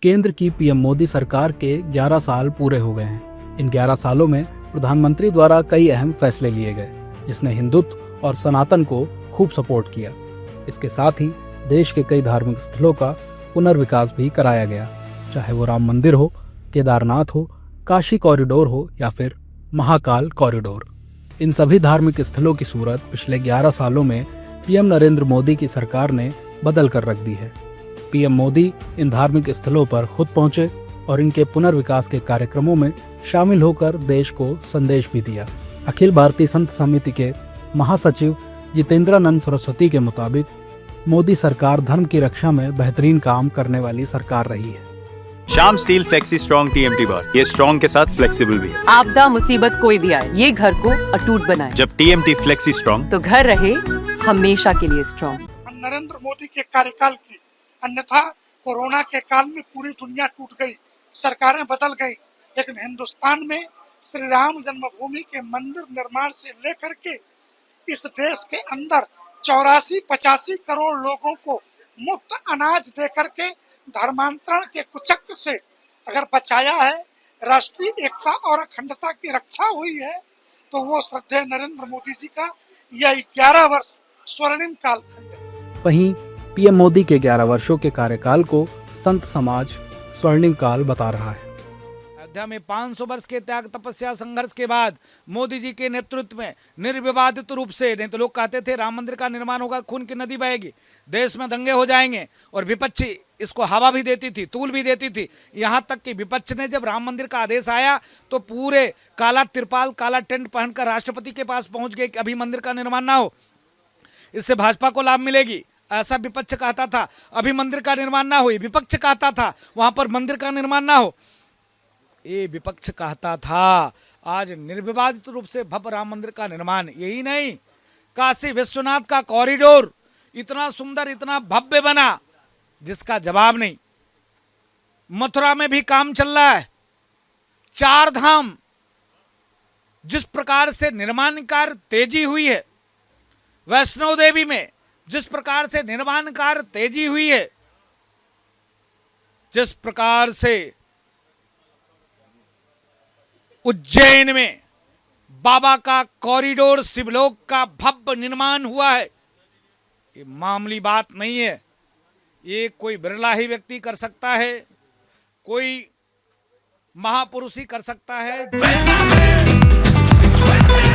केंद्र की पीएम मोदी सरकार के 11 साल पूरे हो गए हैं। इन 11 सालों में प्रधानमंत्री द्वारा कई अहम फैसले लिए गए, जिसने हिंदुत्व और सनातन को खूब सपोर्ट किया। इसके साथ ही देश के कई धार्मिक स्थलों का पुनर्विकास भी कराया गया, चाहे वो राम मंदिर हो, केदारनाथ हो, काशी कॉरिडोर हो या फिर महाकाल कॉरिडोर। इन सभी धार्मिक स्थलों की सूरत पिछले 11 सालों में पीएम नरेंद्र मोदी की सरकार ने बदल कर रख दी है। पीएम मोदी इन धार्मिक स्थलों पर खुद पहुंचे और इनके पुनर्विकास के कार्यक्रमों में शामिल होकर देश को संदेश भी दिया। अखिल भारतीय संत समिति के महासचिव जितेंद्रानंद सरस्वती के मुताबिक मोदी सरकार धर्म की रक्षा में बेहतरीन काम करने वाली सरकार रही है। Shyam steel flexi strong TMT बार, ये स्ट्रॉन्ग के साथ फ्लेक्सिबल भी है। आपदा मुसीबत कोई भी आए, ये घर को अटूट बनाए। जब टीएमटी फ्लेक्सी स्ट्रॉन्ग, तो घर रहे हमेशा के लिए स्ट्रॉन्ग। नरेंद्र मोदी के कार्यकाल की, अन्यथा कोरोना के काल में पूरी दुनिया टूट गई, सरकारें बदल गई, लेकिन हिंदुस्तान में श्री राम जन्मभूमि के मंदिर निर्माण से लेकर के इस देश के अंदर 84-85 करोड़ लोगों को मुफ्त अनाज देकर के धर्मांतरण के कुचक्र से अगर बचाया है, राष्ट्रीय एकता और अखंडता की रक्षा हुई है, तो वो श्रद्धेय नरेंद्र मोदी जी का यह 11 वर्ष स्वर्णिम कालखंड है। वहीं पीएम मोदी के 11 वर्षों के कार्यकाल को संत समाज स्वर्णिम काल बता रहा है। अयोध्या में 500 वर्ष के त्याग तपस्या संघर्ष के बाद मोदी जी के नेतृत्व में निर्विवादित रूप से, नहीं तो लोग कहते थे राम मंदिर का निर्माण होगा, खून की नदी बहेगी, देश में दंगे हो जाएंगे, और विपक्षी इसको हवा भी देती थी, तूल भी देती थी। यहाँ तक कि विपक्ष ने जब राम मंदिर का आदेश आया तो पूरे काला तिरपाल, काला टेंट पहनकर राष्ट्रपति के पास पहुंच गए कि अभी मंदिर का निर्माण ना हो, इससे भाजपा को लाभ मिलेगी, ऐसा विपक्ष कहता था। अभी मंदिर का निर्माण ना हो, विपक्ष कहता था वहां पर मंदिर का निर्माण ना हो, ये विपक्ष कहता था। आज निर्विवादित रूप से भव्य राम मंदिर का निर्माण, यही नहीं, काशी विश्वनाथ का कॉरिडोर इतना सुंदर, इतना भव्य बना जिसका जवाब नहीं। मथुरा में भी काम चल रहा है। 4 धाम, जिस प्रकार से निर्माण कार्य तेजी हुई है, वैष्णो देवी में जिस प्रकार से निर्माण कार्य तेजी हुई है, जिस प्रकार से उज्जैन में बाबा का कॉरिडोर, शिवलोक का भव्य निर्माण हुआ है, ये मामूली बात नहीं है। ये कोई बिरला ही व्यक्ति कर सकता है, कोई महापुरुष ही कर सकता है।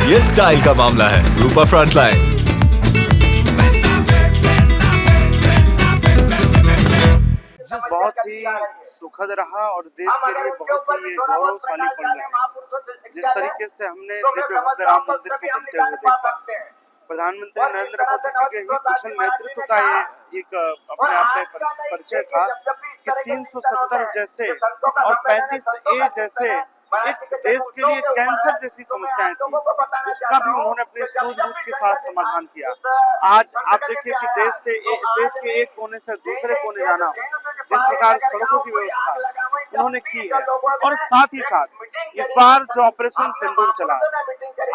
ये स्टाइल का मामला है। रूपा फ्रंटलाइन। बहुत ही सुखद रहा और देश के लिए बहुत ही गौरवशाली पल रहा। जिस तरीके से हमने दिव्य भव्य राम मंदिर को बनते हुए देखा, प्रधानमंत्री नरेंद्र मोदी जी के ही कुशल नेतृत्व का ये एक अपने आप में परिचय था कि 370 जैसे और 35A जैसे एक देश के लिए कैंसर जैसी समस्याएं थी, उसका भी उन्होंने अपने सूझबूझ के साथ समाधान किया। आज आप देखिए कि देश के एक कोने से दूसरे कोने जाना, जिस प्रकार सड़कों की व्यवस्था उन्होंने की है, और साथ ही साथ इस बार जो ऑपरेशन सिंदूर चला,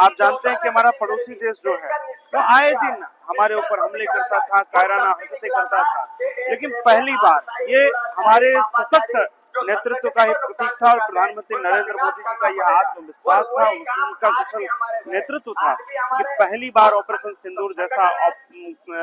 आप जानते हैं कि हमारा पड़ोसी देश जो है वो आए दिन हमारे ऊपर हमले करता था, कायराना हरकतें करता था, लेकिन पहली बार ये हमारे सशक्त नेतृत्व का ही प्रतीक था और प्रधानमंत्री नरेंद्र मोदी जी का यह आत्मविश्वास था, उनका कुशल नेतृत्व था कि पहली बार ऑपरेशन सिंदूर जैसा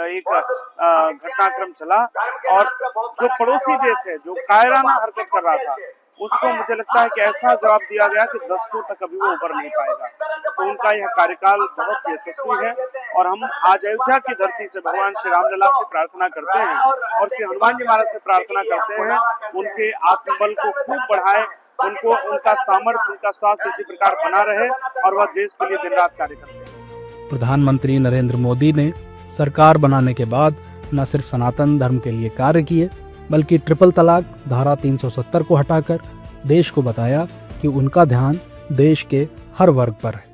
एक घटनाक्रम चला, और जो पड़ोसी देश है जो कायराना हरकत कर रहा था, उसको मुझे लगता है कि ऐसा जवाब दिया गया कि दशकों तक अभी वो उबर नहीं पाएगा। तो उनका यह कार्यकाल बहुत यशस्वी है, और हम आज अयोध्या की धरती से भगवान श्री रामलला से प्रार्थना करते हैं और श्री हनुमान जी महाराज से प्रार्थना करते हैं, उनके आत्मबल को खूब बढ़ाए, उनको उनका सामर्थ्य, उनका स्वास्थ्य इसी प्रकार बना रहे और वह देश के लिए दिन रात कार्य करते हैं। प्रधानमंत्री नरेंद्र मोदी ने सरकार बनाने के बाद न सिर्फ सनातन धर्म के लिए कार्य किए, बल्कि ट्रिपल तलाक, धारा 370 को हटाकर देश को बताया कि उनका ध्यान देश के हर वर्ग पर है।